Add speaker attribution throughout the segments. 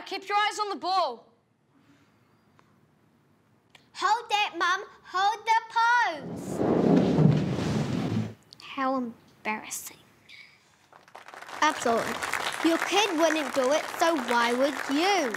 Speaker 1: keep your eyes on the ball.
Speaker 2: Hold that, Mum. Hold the pose. How embarrassing. Absolutely. Your kid wouldn't do it, so why would you?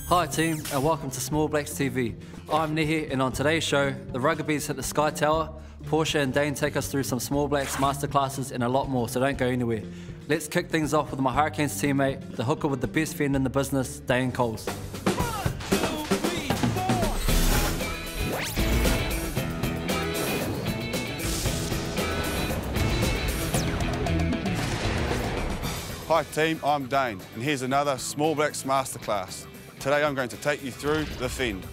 Speaker 3: Hi team, and welcome to Small Blacks TV. I'm Nehi, and on today's show, the Ruggabees hit the Sky Tower, Portia and Dane take us through some Small Blacks masterclasses and a lot more, so don't go anywhere. Let's kick things off with my Hurricanes teammate, the hooker with the best fend in the business, Dane Coles.
Speaker 4: Hi team, I'm Dane, and here's another Small Blacks Masterclass. Today I'm going to take you through the fend.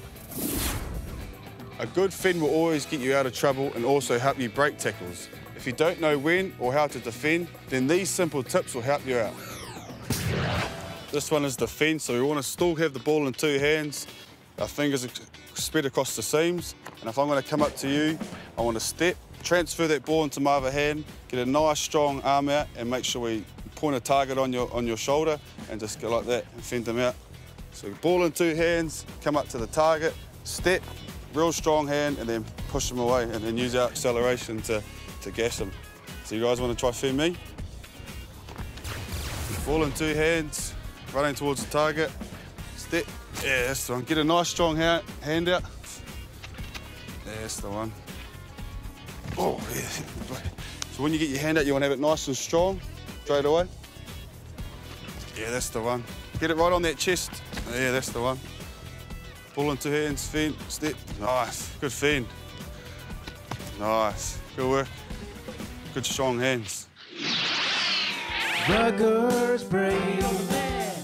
Speaker 4: A good fend will always get you out of trouble and also help you break tackles. If you don't know when or how to defend, then these simple tips will help you out. This one is the fend, so we want to still have the ball in two hands. Our fingers are spread across the seams, and if I'm going to come up to you, I want to step, transfer that ball into my other hand, get a nice strong arm out, and make sure we point a target on your shoulder and just go like that and fend them out. So ball in two hands, come up to the target, step, real strong hand, and then push them away, and then use our acceleration to gash them. So you guys want to try fend me? Ball in two hands, running towards the target, step, yeah, that's the one. Get a nice strong hand out. Yeah, that's the one. Oh, yeah. So when you get your hand out, you want to have it nice and strong, straight away. Yeah, that's the one. Get it right on that chest. Yeah, that's the one. Ball in two hands, fend, step. Nice, good fend. Nice, good work. Good strong hands.
Speaker 5: Rugger's brave.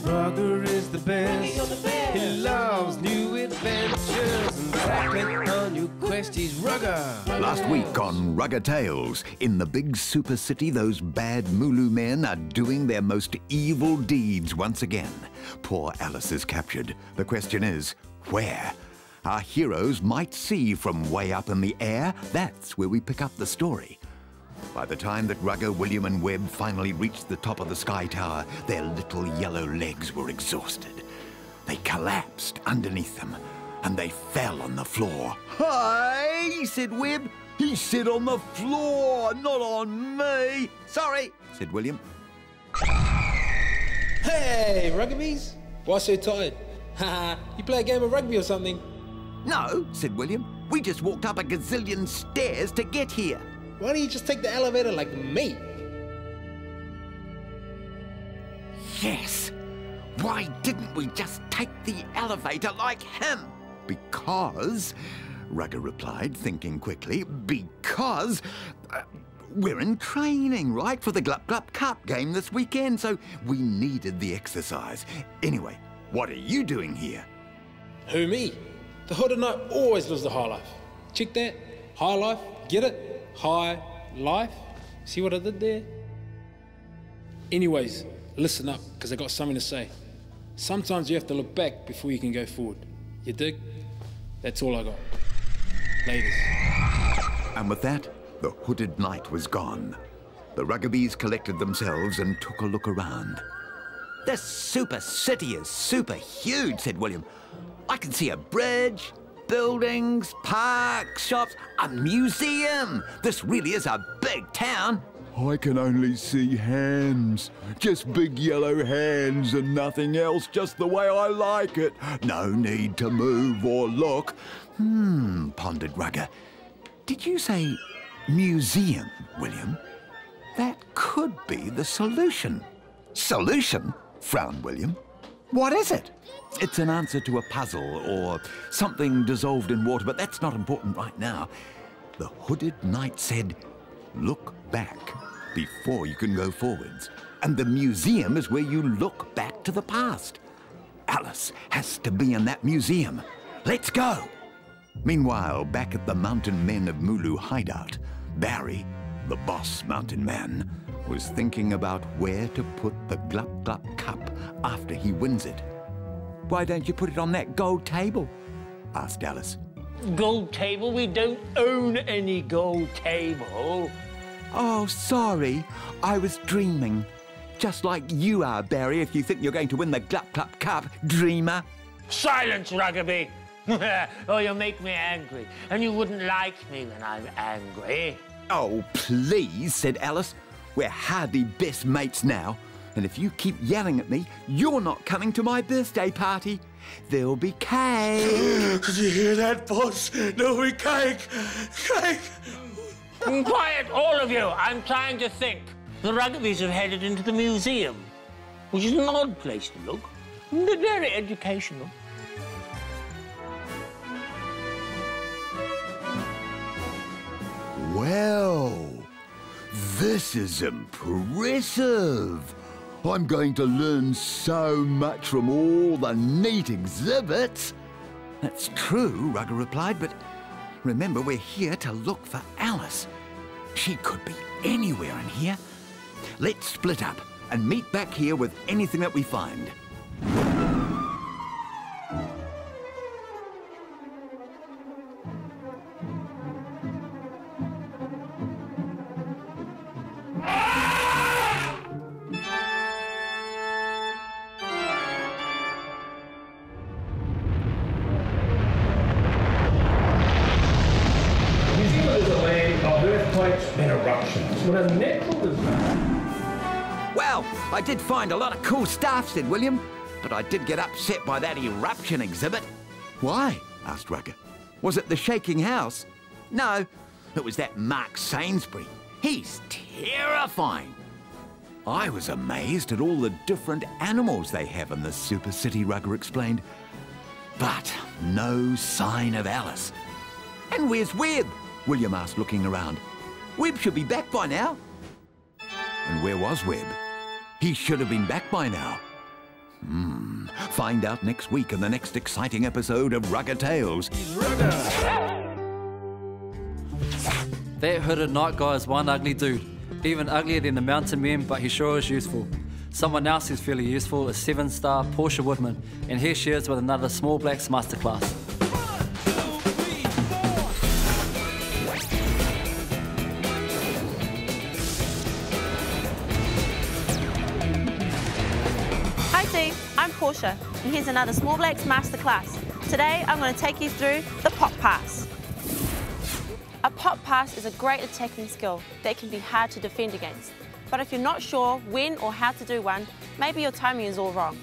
Speaker 5: Rugger is the best. He loves new adventures and tackling on your quest. He's Rugger.
Speaker 6: Last week on Rugger Tales, in the big super city, those bad Mulu men are doing their most evil deeds once again. Poor Alice is captured. The question is, where? Our heroes might see from way up in the air. That's where we pick up the story. By the time that Rugger, William and Webb finally reached the top of the Sky Tower, their little yellow legs were exhausted. They collapsed underneath them, and they fell on the floor. "Hi," said Webb. "He said on the floor, not on me." "Sorry," said William.
Speaker 7: Hey, Ruggabees! Why so tired? Haha, you play a game of rugby or something?
Speaker 6: "No," said William. "We just walked up a gazillion stairs to get here."
Speaker 7: Why don't you just take the elevator like me?
Speaker 6: Yes! Why didn't we just take the elevator like him? "Because," Rugger replied, thinking quickly, "because we're in training, right, for the Glup Glup Cup game this weekend, so we needed the exercise. Anyway, what are you doing here?"
Speaker 7: Who, me? The Hooded Knight always lives the high life. Check that. High life. Get it? High life. See what I did there? Anyways, listen up, because I got something to say. Sometimes you have to look back before you can go forward. You dig? That's all I got. Ladies.
Speaker 6: And with that, the Hooded Knight was gone. The Ruggabees collected themselves and took a look around. "This super city is super huge," said William. "I can see a bridge, buildings, parks, shops, a museum. This really is a big town."
Speaker 8: "I can only see hands. Just big yellow hands and nothing else, just the way I like it. No need to move or look."
Speaker 6: Pondered Rugger. "Did you say museum, William? That could be the solution." "Solution?" frowned William. "What is it?" "It's an answer to a puzzle or something dissolved in water, but that's not important right now. The Hooded Knight said, look back before you can go forwards. And the museum is where you look back to the past. Alice has to be in that museum. Let's go." Meanwhile, back at the Mountain Men of Mulu hideout, Barry, the boss mountain man, was thinking about where to put the Glup Glup Cup after he wins it. Why don't you put it on that gold table? Asked Alice.
Speaker 1: Gold table? We don't own any gold table.
Speaker 6: Oh, sorry. I was dreaming. Just like you are, Barry, if you think you're going to win the Glup Glup Cup, dreamer.
Speaker 1: Silence, Rugby! Oh, you make me angry. And you wouldn't like me when I'm angry.
Speaker 6: Oh, please, said Alice. We're hardly best mates now. And if you keep yelling at me, you're not coming to my birthday party. There'll be cake.
Speaker 1: Did you hear that, boss? There'll be cake. Cake. Quiet, all of you. I'm trying to think. The Rugbys have headed into the museum, which is an odd place to look, but very educational.
Speaker 8: Well, this is impressive. I'm going to learn so much from all the neat exhibits.
Speaker 6: That's true, Rugger replied, but remember, we're here to look for Alice. She could be anywhere in here. Let's split up and meet back here with anything that we find.
Speaker 5: New Zealand is a land of earthquakes and eruptions. What a natural disaster.
Speaker 6: Well, I did find a lot of cool stuff, said William, but I did get upset by that eruption exhibit. Why? Asked Rugger. Was it the shaking house? No, it was that Mark Sainsbury. He's terrifying. I was amazed at all the different animals they have in this super city, Rugger explained. But no sign of Alice. And where's Webb? William asked, looking around. Webb should be back by now. And where was Webb? He should have been back by now. Find out next week in the next exciting episode of Rugger Tales.
Speaker 3: That hooded night guy is one ugly dude. Even uglier than the mountain men, but he sure is useful. Someone else who's fairly useful is 7-star Portia Woodman, and here she is with another Small Blacks Masterclass.
Speaker 9: Hi team, I'm Portia, and here's another Small Blacks Masterclass. Today I'm going to take you through the pop pass. A pop pass is a great attacking skill that can be hard to defend against. But if you're not sure when or how to do one, maybe your timing is all wrong,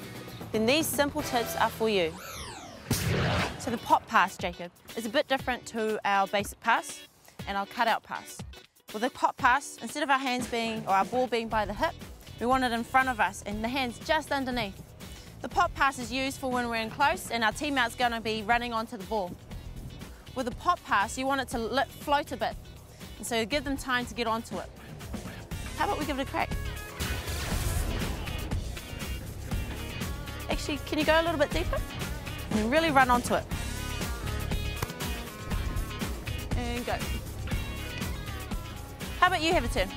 Speaker 9: then these simple tips are for you. So the pop pass, Jacob, is a bit different to our basic pass and our cutout pass. With the pop pass, instead of our hands being, or our ball being by the hip, we want it in front of us and the hands just underneath. The pop pass is used for when we're in close and our teammate's going to be running onto the ball. With a pop pass, you want it to float a bit, and so give them time to get onto it. How about we give it a crack? Actually, can you go a little bit deeper? And really run onto it. And go. How about you have a turn?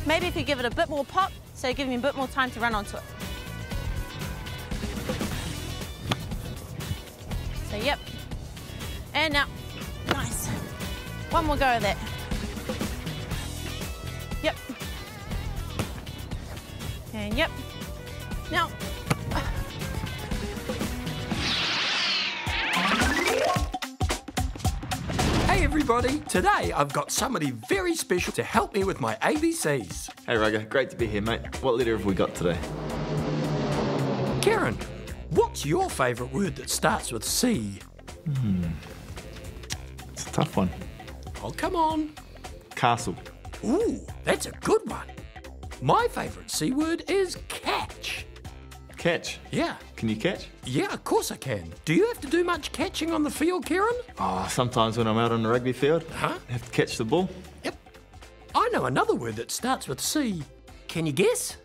Speaker 9: Maybe if you give it a bit more pop, so give me a bit more time to run onto it. So, yep. And now, nice. One more go of that. Yep. And yep. Now.
Speaker 10: Hey everybody, today I've got somebody very special to help me with my ABCs.
Speaker 11: Hey Rugger, great to be here, mate. What letter have we got today?
Speaker 10: Karen, what's your favourite word that starts with C?
Speaker 11: It's a tough one.
Speaker 10: Oh, come on.
Speaker 11: Castle.
Speaker 10: Ooh, that's a good one. My favourite C word is catch.
Speaker 11: Catch?
Speaker 10: Yeah.
Speaker 11: Can you catch?
Speaker 10: Yeah, of course I can. Do you have to do much catching on the field, Karen?
Speaker 11: Oh, sometimes when I'm out on the rugby field,
Speaker 10: Huh?
Speaker 11: I have to catch the ball.
Speaker 10: Yep. I know another word that starts with C. Can you guess?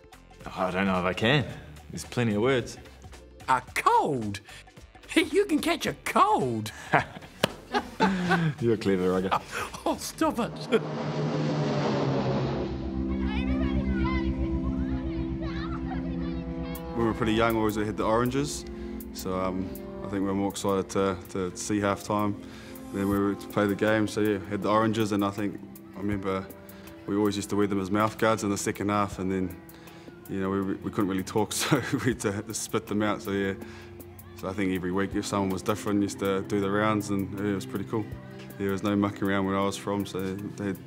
Speaker 11: Oh, I don't know if I can. There's plenty of words.
Speaker 10: A cold. You can catch a cold.
Speaker 11: You're clever, Rugger.
Speaker 10: Oh, stop it.
Speaker 4: When we were pretty young, we always had the oranges. So I think we were more excited to see half-time than we were to play the game. So yeah, had the oranges, and I remember we always used to wear them as mouth guards in the second half, and then, you know, we couldn't really talk, so we had to spit them out. So yeah, so I think every week if someone was different, used to do the rounds, and yeah, it was pretty cool. There was no mucking around where I was from, so they had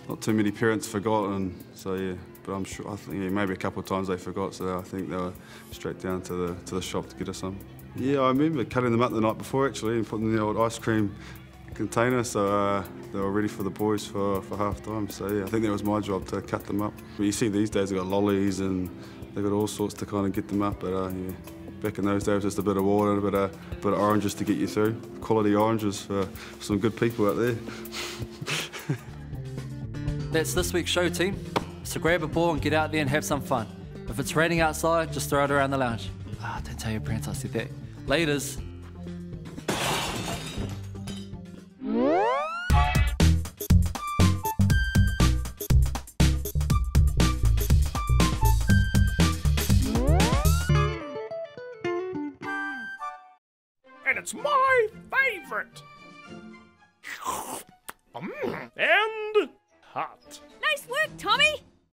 Speaker 4: not too many parents forgot, and so yeah. But I think yeah, maybe a couple of times they forgot, so I think they were straight down to the shop to get us some. Yeah, I remember cutting them up the night before actually, and putting them in the old ice cream container, so they were ready for the boys for half-time. So yeah, I think that was my job to cut them up. But you see these days they've got lollies and they've got all sorts to kind of get them up, but yeah. Back in those days, just a bit of water and a bit of oranges to get you through. Quality oranges for some good people out there.
Speaker 3: That's this week's show, team. So grab a ball and get out there and have some fun. If it's raining outside, just throw it around the lounge. Don't tell your parents I said that. Laters.
Speaker 12: And it's my favourite. And hot.
Speaker 13: Nice work, Tommy.